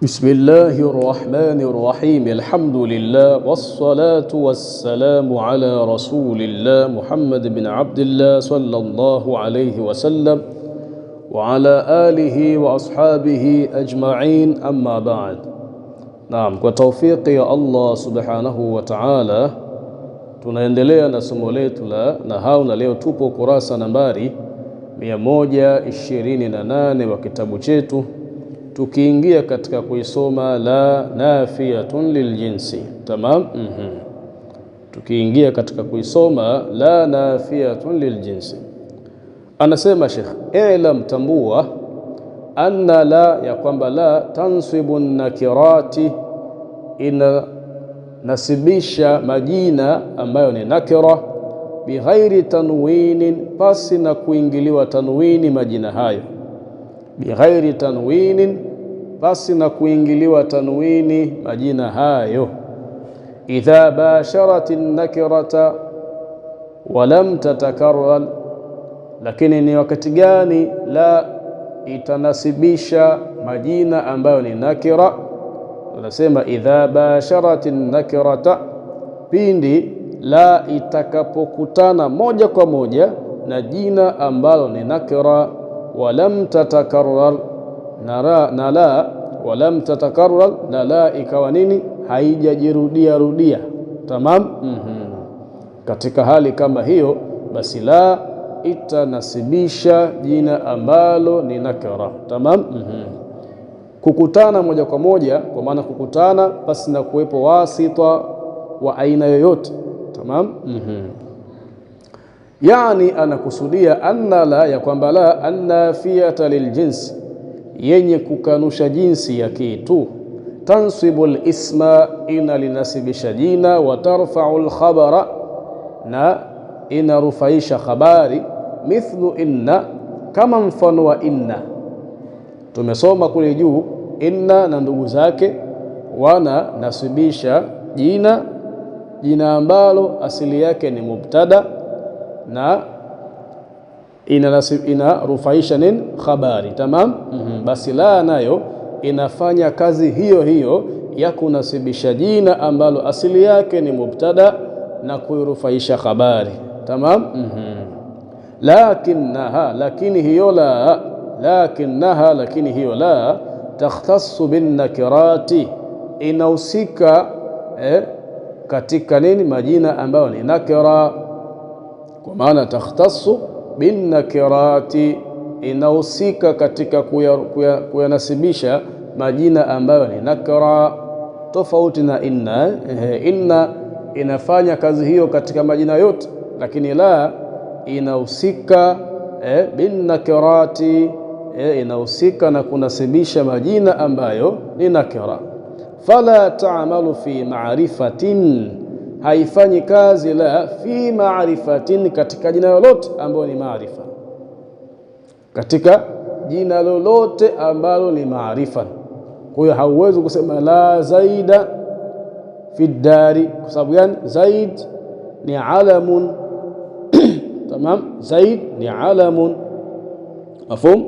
بسم الله الرحمن الرحيم الحمد لله والصلاة والسلام على رسول الله محمد بن عبد الله صلى الله عليه وسلم وعلى آله وأصحابه أجمعين أما بعد. Naam, kwa tawfiki ya Allah subhanahu wa ta'ala tunaendelea na somo letu la nahau, na leo tupo kurasa nambari 128 wa kitabu chetu, tukiingia katika kuisoma la nafiyatun liljinsi. Tamam. Tukiingia katika kuisoma la nafiyatun liljinsi, anasema Sheikh, i'lam, tambua, anna la, ya kwamba la tansibu nakirati, ina nasibisha majina ambayo ni nakira, bighairi tanwinin, pasi na kuingiliwa tanwini majina hayo, bighairi tanwinin, pasi na kuingiliwa tanwini majina hayo. Idha basharati nakirata walam tatakarrar, lakini ni wakati gani la itanasibisha majina ambayo ni nakira? Tunasema idha basharati nakirata, pindi la itakapokutana moja kwa moja na jina ambalo ni nakira, walam tatakarrar, na la walam tatakarrar, na la ikawa nini, haijajirudia rudia. Tamam. Katika hali kama hiyo, basi la itanasibisha jina ambalo ni nakira. Tamam. Kukutana moja kwa moja, kwa maana kukutana pasi na kuwepo wasita wa aina yoyote. Tamam. Yani anakusudia anna la, ya kwamba la annafiyata liljinsi, yenye kukanusha jinsi ya kitu, tansibu lisma, ina linasibisha jina, wa tarfa'u lkhabara, na inarufaisha khabari, mithlu inna, kama mfano wa inna. Tumesoma kule juu inna na ndugu zake wana nasibisha jina ambalo asili yake ni mubtada, na inarufaisha nini, khabari. Tamam. Basi la nayo inafanya kazi hiyo hiyo ya kunasibisha jina ambalo asili yake ni mubtada na kuirufaisha khabari. Tamam. Lakinnaha, lakini hiyo la, lakinnaha, lakini hiyo la, takhtassu bin nakirati, inahusika katika nini, majina ambayo ni nakira. Kwa maana takhtassu bin nakirati, inahusika katika kuyanasibisha majina ambayo ni nakira, tofauti na inna. Inna inafanya kazi hiyo katika majina yote, lakini la inahusika bin nakirati, inahusika na kunasibisha majina ambayo ni nakira. Fala ta'malu fi ma'rifatin, haifanyi kazi la fi ma'rifatin, katika jina lolote ambalo ni maarifa, katika jina lolote ambalo ni maarifa. Kwa hiyo hauwezi kusema la zaida fi dari. Kwa sababu gani? Zaid ni alamun. Tamam. Zaid ni alamun, mafhum.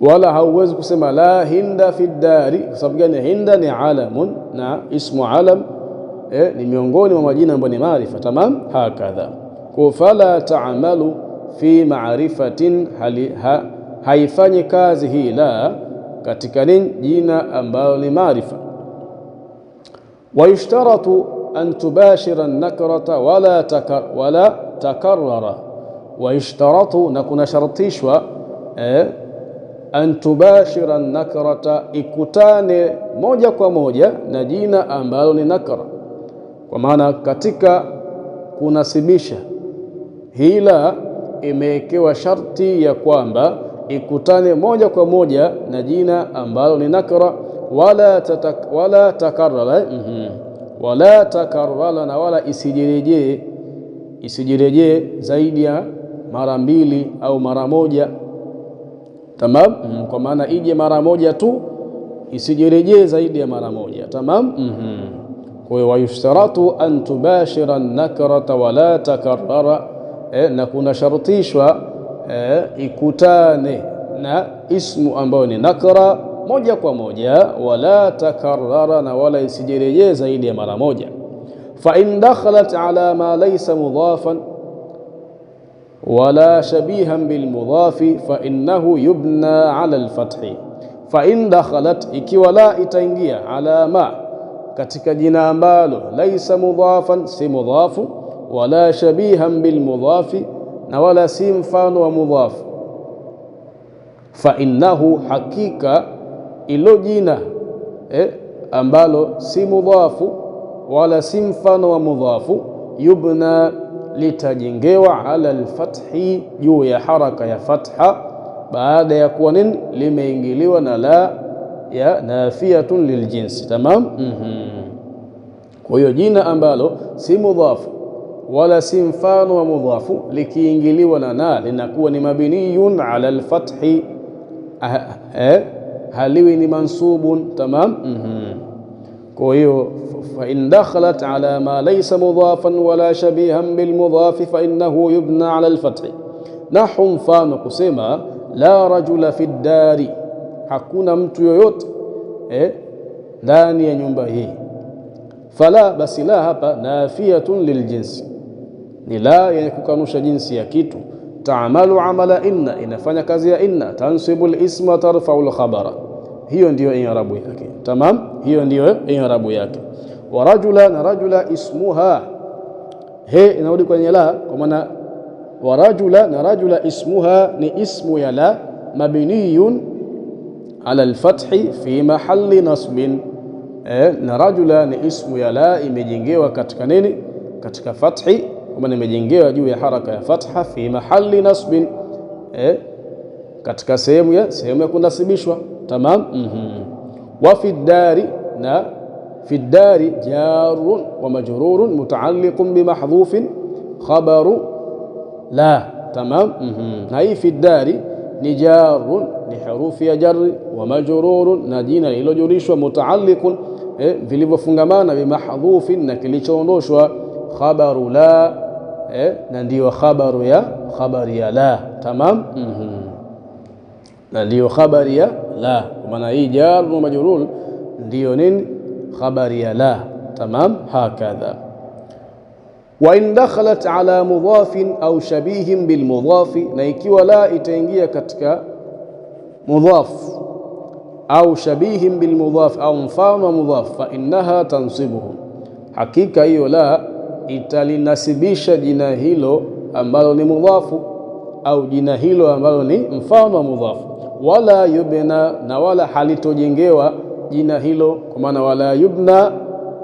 Wala hauwezi kusema la hinda fi dari. Kwa sababu gani? Hinda ni alamun, na ismu alam ni miongoni mwa majina ambayo ni maarifa. Tamam. Hakadha, kwa fala ta'malu fi ma'rifatin, haifanyi kazi hii la katika jina ambalo ni maarifa. Wa yushtaratu an tubashira an-nakrata wala takarrara. Wa yushtaratu, na kuna shartishwa an tubashira an-nakrata, ikutane moja kwa moja na jina ambalo ni nakra. Kwa maana katika kunasibisha hila imewekewa sharti ya kwamba ikutane moja kwa moja na jina ambalo ni nakra, wala takarrara, wala takarrara, na wala isijirejee zaidi ya mara mbili au mara moja. Tamam. Kwa maana ije mara moja tu, isijirejee zaidi ya mara moja. Tamam. Kwa hiyo wayushtaratu an tubashira an-nakrata wala takarrara, na kuna shartishwa ikutane na ismu ambayo ni nakra moja kwa moja, wala takarrara, na wala isijirejee zaidi ya mara moja. Fa in dakhalat ala ma laysa mudhafan wala shabihan bil mudhafi fa innahu yubna ala al fathi. Fa in dakhalat, ikiwa la itaingia, ala ma, katika jina ambalo laysa mudhafan, si mudhafu, wala shabihan bil mudhafi, na wala si mfano wa mudhafu, fa innahu, hakika ilo jina ambalo si mudhafu wala si mfano wa mudhafu, yubna, litajengewa, ala alfathi, juu ya haraka ya fatha, baada ya kuwa nini, limeingiliwa na la ya nafiyatun liljinsi. Tamam. Kwa hiyo jina ambalo si mudhafu wala si mfano wa mudhafu likiingiliwa na linakuwa ni mabniyun ala alfathi, haliwi ni mansubun. Tamam. Kwa hiyo fa in dakhalat ala ma laysa mudhafan wala shabihan bil mudhafi fa innahu yubna ala alfathi. Nahu, mfano kusema la rajula fi ddari, hakuna mtu yoyote ndani ya nyumba hii. Fala, basi la hapa nafiyatun liljinsi, ni la yenye kukanusha jinsi ya kitu. Taamalu amala inna, inafanya kazi ya inna. Tansibu lisma tarfau lkhabara, hiyo ndiyo i'rabu yake. Tamam, hiyo ndiyo i'rabu yake. Wa rajula, na rajula ismuha, inarudi kwenye la, kwa maana wa rajula, na rajula ismuha ni ismu ya la, mabniyun ala alfathi fi mahalli nasbin. Na rajula ni ismu ya la, imejengewa katika nini, katika fathi, kwa maana imejengewa juu ya haraka ya fatha, fi mahalli nasbin, katika sehemu ya kunasibishwa. Tamam. Wa fi ddari, na fi ddari jarun wa majrurun mutaalliqun bi mahdhufin khabaru la. Tamam. Na hii fi ddari ni jarun, ni herufi ya jarri, wa majrurun, na jina lililojurishwa, mutaalliqun, vilivyofungamana, bi mahdhufin, na kilichoondoshwa, khabaru la, na ndiyo khabari ya la. Tamam. Na ndiyo khabari ya la, kwa maana hii jar wa majrur ndiyo nini, khabari ya la. Tamam. Hakadha. Wa in dakhalat ala mudhafin au shabihin bil mudhafi, na ikiwa la itaingia katika mudhaf au shabihin bil mudhaf, au mfano wa mudhaf, fa innaha tansibuhu, hakika hiyo la italinasibisha jina hilo ambalo ni mudhafu au jina hilo ambalo ni mfano wa mudhafu. Wala yubna, na wala halitojengewa jina hilo, kwa maana wala yubna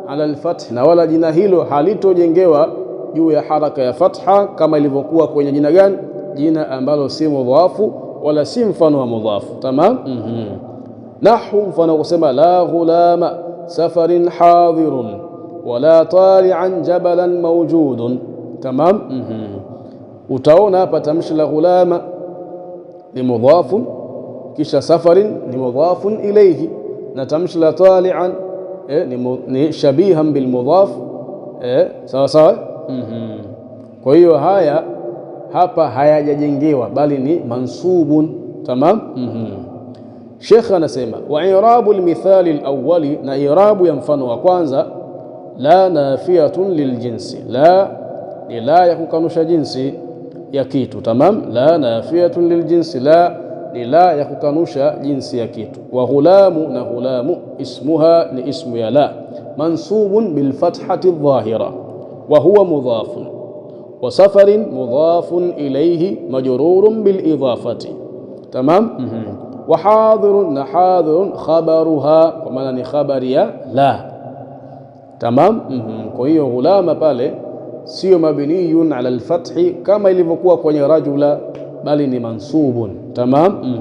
ala alfath, na wala jina hilo halitojengewa juu ya haraka ya fatha, kama ilivyokuwa kwenye jina gani, jina ambalo si mudhafu wala si mfano wa mudhafu. Tamam. Nahu, mfano kusema la ghulama safarin hadirun wala tali'an jabalan mawjudun. Tamam. Utaona hapa tamshi la ghulama ni mudhafun, kisha safarin ni mudhafun ilayhi, na tamshi la tali'an ni shabihan bil mudhaf. Sawa sawa. Kwa hiyo haya hapa hayajajengewa, bali ni mansubun. Tamam. Sheikh anasema wa i'rabu al-mithali al-awwali, na i'rabu ya mfano wa kwanza, la nafiyatun liljinsi, la ni la ya kukanusha jinsi ya kitu. Tamam. La nafiyatun liljinsi, la ni la ya kukanusha jinsi ya kitu. Wa ghulamu, na ghulamu ismuha ni ismu ya la, mansubun bil fathati adh-dhahira wa huwa mudhafun. Wa safarin mudhafun ilayhi majrurun bil idafati. Tamam. Wa hadirun, na hadirun khabaruha, kwa maana ni khabari ya la. Tamam. Kwa hiyo ghulama pale sio mabniyun ala alfathi kama ilivyokuwa kwenye rajula, bali ni mansubun. Tamam.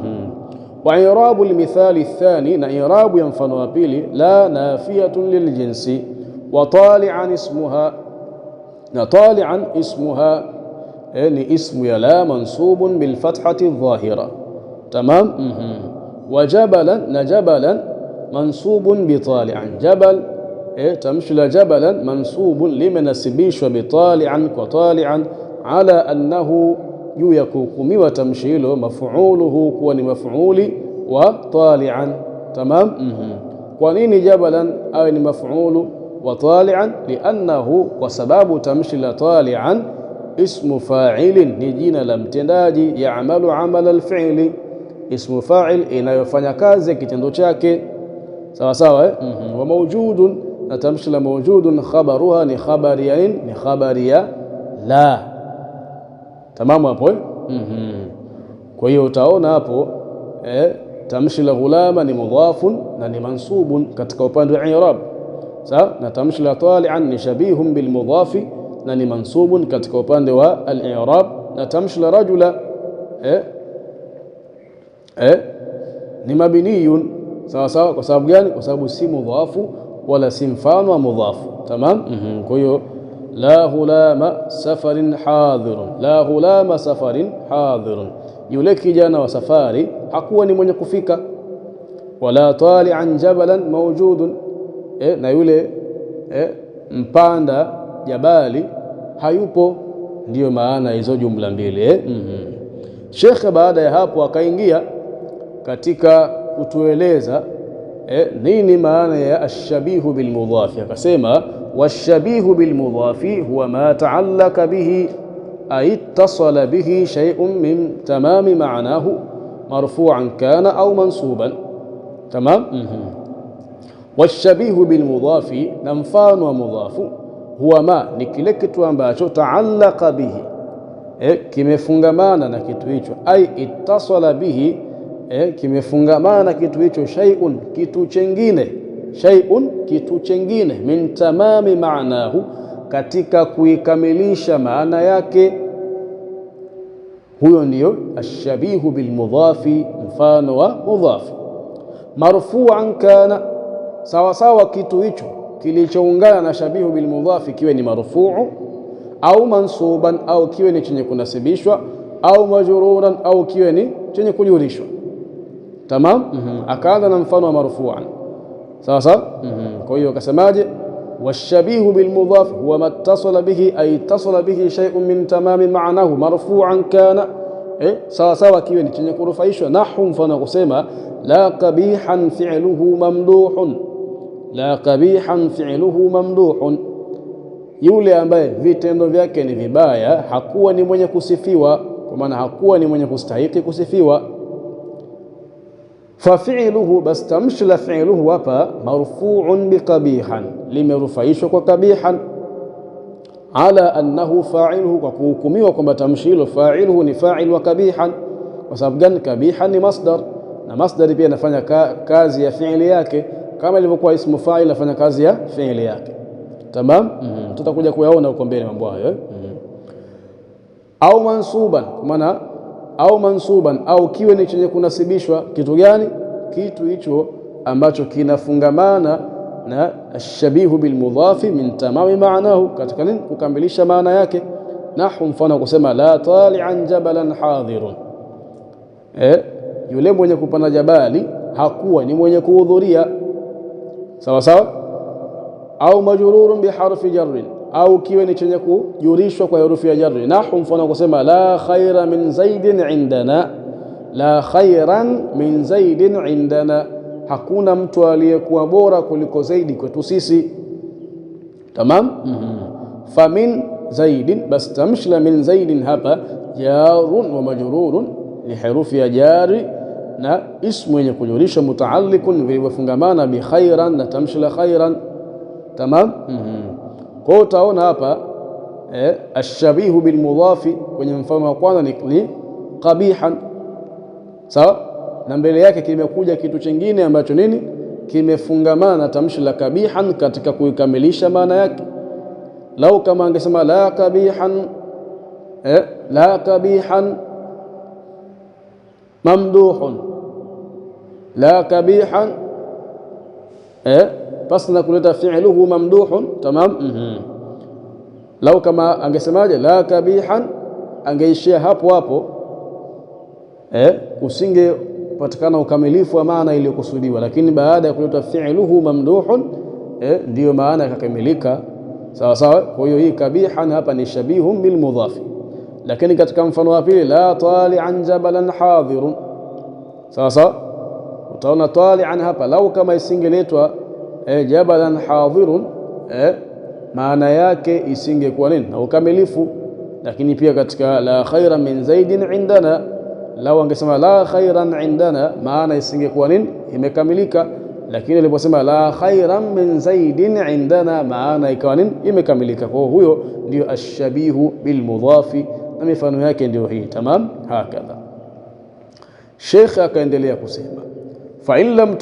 Wa i'rabu almithali athani, na i'rabu ya mfano wa pili, la nafiyatun liljinsi wa tali'an ismuha, na tali'an ismuha ni ismu ya la, mansubun bil fathati adh-dhahira. Tamam. Wa jabalan, na jabalan mansubun bi tali'an, jabal tamshi la jabalan mansubun, limenasibishwa bi tali'an, kwa tali'an, ala annahu, juu ya kuhukumiwa tamshi hilo, maf'uluhu kuwa ni maf'uli wa tali'an, Tamam. Kwa nini jabalan awe ni maf'ulu wa tali'an? Li'annahu, kwa sababu tamshi la tali'an ismu fa'ilin, ni jina la mtendaji, ya'malu 'amala al-fi'li, ismu fa'il inayofanya kazi kitendo chake, sawa sawa. Wa mawjudun, na tamshi la mawjudun khabaruha ni khabari ya ni khabari ya la. Tamamu hapo. Kwa hiyo utaona hapo tamshi la ghulama ni mudhafun na ni mansubun katika upande wa i'rab, sawa. Na tamshi la tali'an ni shabihun bil mudhafi na ni mansubun katika upande wa al-i'rab. Na tamshi la rajula ni mabniyun, sawa sawa. Kwa sababu gani? Kwa sababu si mudhafu wala si mfano wa mudhafu. Tamam. Kwa hiyo la ghulama safarin hadirun, la ghulama safarin hadirun, yule kijana wa safari hakuwa ni mwenye kufika. Wala tali'an jabalan mawjudun, na yule mpanda jabali hayupo. Ndiyo maana hizo jumla mbili. Sheikh baada ya hapo akaingia katika kutueleza nini maana ya ashabihu bilmudhafi. Akasema washabihu bilmudhafi huwa ma ta'allaka bihi ay ittasala bihi shay'un min tamami ma'nahu marfu'an kana au mansuban. Tamam. Washabihu bilmudhafi, na mfano wa mudhafu, huwa ma, ni kile kitu ambacho ta'allaka bihi, kimefungamana na kitu hicho, ay ittasala bihi, kimefungamana na kitu hicho, shay'un, kitu chengine, shay'un, kitu chengine, min tamami ma'nahu, katika kuikamilisha maana yake. Huyo ndiyo ashabihu bilmudhafi, mfano wa mudhafu. Marfu'an kana, sawa sawa kitu hicho kilichoungana na shabihu bilmudhafi kiwe ni marfu'u au mansuban, au kiwe ni chenye kunasibishwa, au majruran, au kiwe ni chenye kujurishwa. Tamam. Akaanza na mfano wa marfu'an, sawa sawa. Kwa hiyo akasemaje? washabihu bilmudhaf huwa mattasala bihi ay ittasala bihi shay'un min tamami ma'nahu marfu'an kana, sawa sawa kiwe ni chenye kurufaishwa. Nahu, mfano kusema la qabihan fi'luhu mamduhun, la qabihan fi'luhu mamduhun, yule ambaye vitendo vyake ni vibaya hakuwa ni mwenye kusifiwa, kwa maana hakuwa ni mwenye kustahiki kusifiwa. Fafi'luhu, bas tamshi la fi'luhu hapa marfu'un biqabihan, limerufaishwa kwa qabihan, ala annahu fa'iluhu, kwa kuhukumiwa kwamba tamshi hilo fa'iluhu ni fa'il wa qabihan. Kwa sababu gani? Qabihan ni masdar, na masdar pia inafanya kazi ya fi'li yake, kama ilivyokuwa ismu fa'il inafanya kazi ya fi'li yake. Tamam. Tutakuja kuyaona huko mbele mambo hayo. Au mansuban, kwa maana au mansuban, au kiwe ni chenye kunasibishwa. Kitu gani? Kitu hicho ambacho kinafungamana na ashabihu bilmudhafi min tamami ma'nahu, katika nini? Kukamilisha maana yake. Nahu, mfano kusema la tali'an jabalan hadirun, yule mwenye kupanda jabali hakuwa ni mwenye kuhudhuria, sawa sawa. Au majrurun biharfi jarrin, au kiwe ni chenye kujurishwa kwa herufi ya jarri. Nahu, mfano kusema la khaira min zaidin indana, la khairan min zaidin indana, hakuna mtu aliyekuwa bora kuliko zaidi kwetu sisi. Tamam. Famin zaidin, bas tamshila min zaidin hapa jarun wa majrurun ni herufi ya jari na ismu yenye kujurisha mutaalliqun, vilivyofungamana bi khairan na tamshila khairan. Tamam. Kwa hiyo utaona hapa ashabihu bilmudhafi kwenye mfano wa kwanza ni qabihan, sawa, na mbele yake kimekuja kitu chingine ambacho nini? Kimefungamana na tamshi la qabihan katika kuikamilisha maana yake. Lau kama angesema la qabihan, la qabihan mamduhun, la qabihan, basi na kuleta fi'luhu mamduhun. Tamam. Lau kama angesemaje la qabihan, angeishia hapo hapo, kusinge patikana ukamilifu wa maana iliyokusudiwa, lakini baada ya kuleta fi'luhu mamduhun ndiyo maana ikakamilika, sawa sawa. Kwa hiyo hii qabihan hapa ni shabihun bil mudhafi. Lakini katika mfano wa pili la tali'an jabalan hadirun, sawa sawa, utaona tali'an hapa, lau kama isingeletwa jabalan hadirun, maana yake isingekuwa nini na ukamilifu. Lakini pia katika la khairan min zaidin indana, lau angesema la khairan indana, maana isingekuwa nini imekamilika. Lakini aliposema la khairan min zaidin indana, maana ikawa nini imekamilika. Kwa huyo ndio ashabihu bilmudhafi, na mifano yake ndio hii. Tamam, hakadha. Sheikh akaendelea kusema fa in lam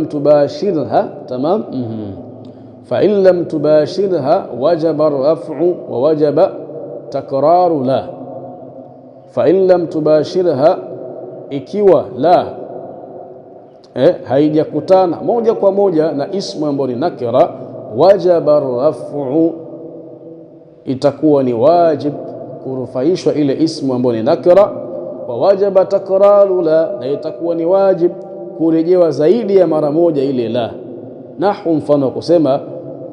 tubashirha, tamam, fa in lam tubashirha wajaba ar-raf'u wa wajaba takraru la. Fa in lam tubashirha, ikiwa la haijakutana moja kwa moja na ismu ambayo ni nakira, wajaba ar-raf'u, itakuwa ni wajib kurufaishwa ile ismu ambayo ni nakira. Wa wajaba takraru la, na itakuwa ni wajib kurejewa zaidi ya mara moja ile la. Nahu, mfano kusema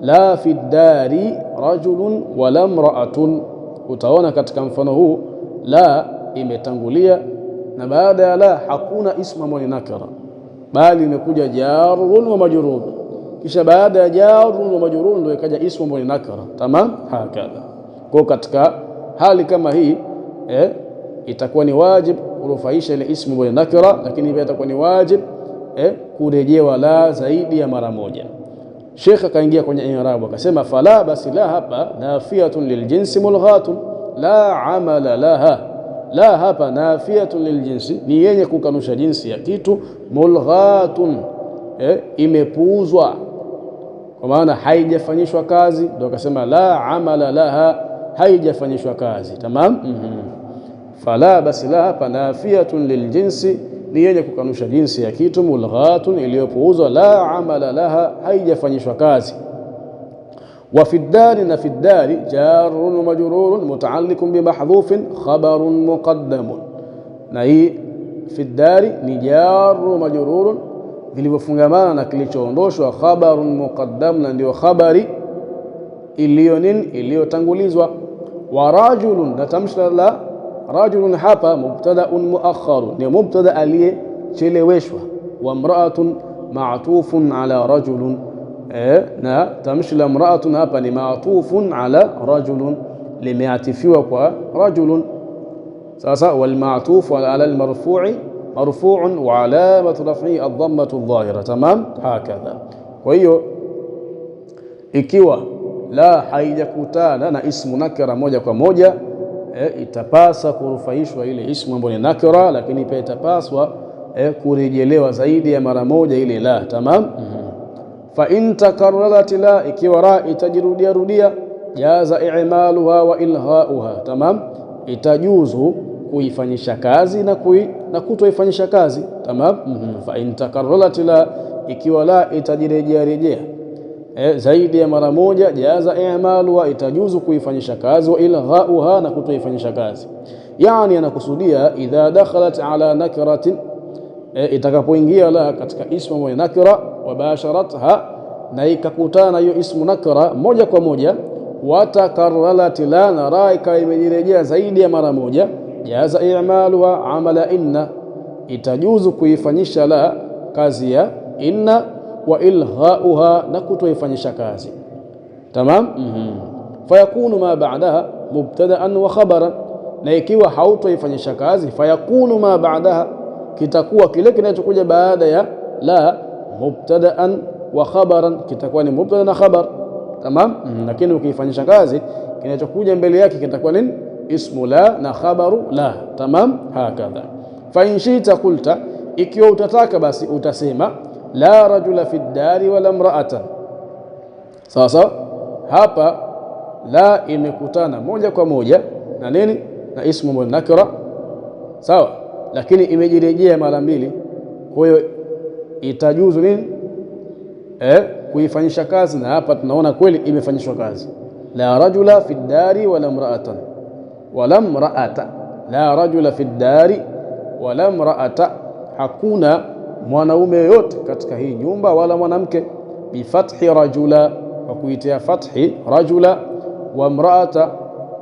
la fi dari rajulun wala imra'atun. Utaona katika mfano huu la imetangulia, na baada ya la hakuna ismu ambayo ni nakira, bali imekuja jarun wa majrur, kisha baada ya jarun wa majrur ndio ikaja ismu ambayo ni nakira. Tamam, hakadha. Kwa katika hali kama hii itakuwa ni wajib kurufaisha ile ismu ambayo ni nakira, lakini pia itakuwa ni wajib kurejewa la zaidi ya mara moja. Sheikh akaingia kwenye i'rab akasema fala, basi la hapa nafiyatun liljinsi mulghatun la amala laha. La hapa nafiyatun liljinsi, ni yenye kukanusha jinsi ya kitu, mulghatun imepuuzwa, kwa maana haijafanyishwa kazi, ndio akasema la amala laha, haijafanyishwa kazi. Tamam. Fala, basi la hapa nafiyatun liljinsi, ni yenye kukanusha jinsi ya kitu, mulghatun iliyopuuzwa, la amala laha, haijafanyishwa kazi. Wa fi ddari, na fi ddari jarun wa majrurun mutaalliqun bi mahdhufin khabarun muqaddamun. Na hii fi ddari ni jarun wa majrurun vilivyofungamana na kilichoondoshwa, khabarun muqaddam, na ndio khabari iliyotangulizwa. Wa rajulun, na tamshila la rajulun hapa mubtada'un muakhkharun, ni mubtada aliyecheleweshwa. Wa imra'atun ma'tufun ala rajulun, na tamshi la imra'atun hapa ni ma'tufun ala rajulun, limeatifiwa kwa rajulun. Sasa wal ma'tufu ala al-marfu'i marfu'un wa alamatu raf'i ad-dhammatu adh-dhahira. Tamam, hakadha. Kwa hiyo ikiwa la haijakutana na ismu nakira moja kwa moja, itapasa kurufaishwa ile ismu ambayo ni nakira, lakini pia itapaswa kurejelewa zaidi ya mara moja ile la. Tamam. Fa in takarrarat la, ikiwa ra itajirudia rudia, jaza i'maluha wa ilghauha. Tamam, itajuzu kuifanyisha kazi na kutoifanyisha kazi. Tamam. Fa in takarrarat la, ikiwa la itajirejea rejea zaidi ya mara moja, jaza i'maluha, itajuzu kuifanyisha kazi, wa ilghauha, na kutoifanyisha kazi. Yani anakusudia idha dakhalat ala nakiratin, itakapoingia la katika ismu wa nakira, wa basharatha, na ikakutana hiyo ismu nakira moja kwa moja, wa takarralat la, na ra imejirejea zaidi ya mara moja, jaza i'maluha amala inna, itajuzu kuifanyisha la kazi ya inna, wa ilghauha, na kutoifanyisha kazi. Tamam. Fayakunu ma ba'daha mubtada'an wa khabaran, na ikiwa hautoifanyisha kazi, fayakunu ma ba'daha, kitakuwa kile kinachokuja baada ya la mubtada'an wa khabaran, kitakuwa ni mubtada na khabar. Tamam. Lakini ukifanyisha kazi, kinachokuja mbele yake kitakuwa ni ismu la na khabaru la. Tamam, hakadha. Fa in shi'ta qulta, ikiwa utataka basi utasema la rajula fi ddari wala imra'atan. Sasa hapa la imekutana moja kwa moja na nini, na ismu nakira, sawa, lakini imejirejea mara mbili. Kwa hiyo itajuzu nini kuifanyisha kazi, na hapa tunaona kweli imefanyishwa kazi. La rajula fi ddari wala imra'atan wala imra'ata, la rajula fi ddari wala imra'ata, hakuna mwanaume yote katika hii nyumba wala mwanamke. Bifathi rajula, kwa kuitia fathi rajula, wa imra'ata,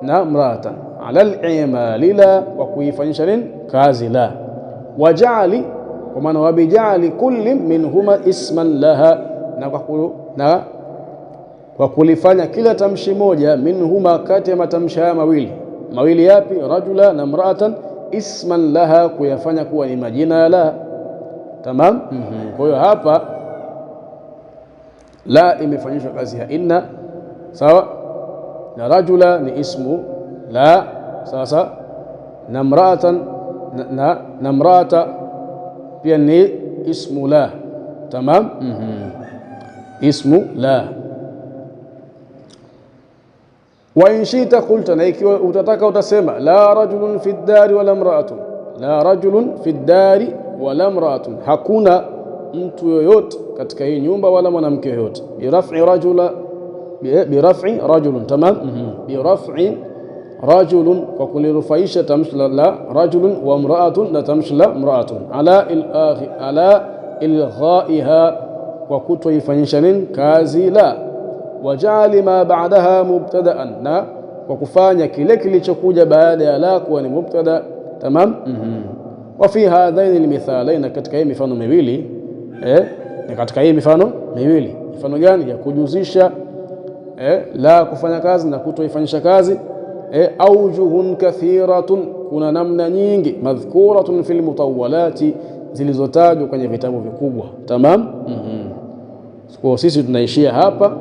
na imra'atan, ala al-i'mali la, kwa kuifanyisha nini kazi la. Waja'ali, kwa maana wabijali kulli minhuma isman laha, na kwa kulifanya kila tamshi moja minhuma, kati ya matamshi haya mawili yapi? Rajula na mraatan, isman laha, kuyafanya kuwa ni majina ya la. Tamam. Kwa hiyo hapa la imefanyishwa kazi ya inna, sawa, na rajula ni ismu la, sasa na mraatan na mraata pia ni ismu la. Tamam. Ismu la. Wa in shita qulta, na ikiwa utataka utasema la rajulun fi ddari wala mraatun, la rajulun fi ddari wala mraatun, hakuna mtu yoyote katika hii nyumba wala mwanamke yoyote. Biraf'i rajulun. Tamam. Biraf'i rajulun, kwa kulirufaisha tamshi la rajulun, wa mraatun na tamshi la mraatun, ala ilghaiha, kwa kutoifanyisha nini? Kazi la. Wajali ma ba'daha mubtada'an, na kwa kufanya kile kilichokuja baada ya la kuwa ni mubtada. Tamam. Wa fi hadhaini almithalain, katika hii mifano miwili ni katika hii mifano miwili. Mifano gani? Ya kujuzisha la kufanya kazi na kutoifanyisha kazi. Aujuhun kathiratun, kuna namna nyingi. Madhkuratun fil mutawwalati, zilizotajwa kwenye vitabu vikubwa. Tamam. Kwa sisi tunaishia hapa,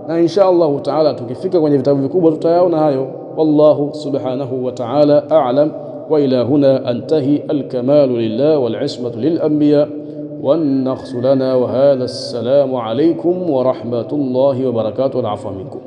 na insha Allahu taala tukifika kwenye vitabu vikubwa tutayaona hayo. Wallahu subhanahu wa ta'ala a'lam. wa ila huna antahi. Alkamalu lillah wal ismatu lil anbiya wan nakhsu lana wa hadha. Assalamu alaykum wa rahmatullahi wa barakatuh. Wal afwa minkum.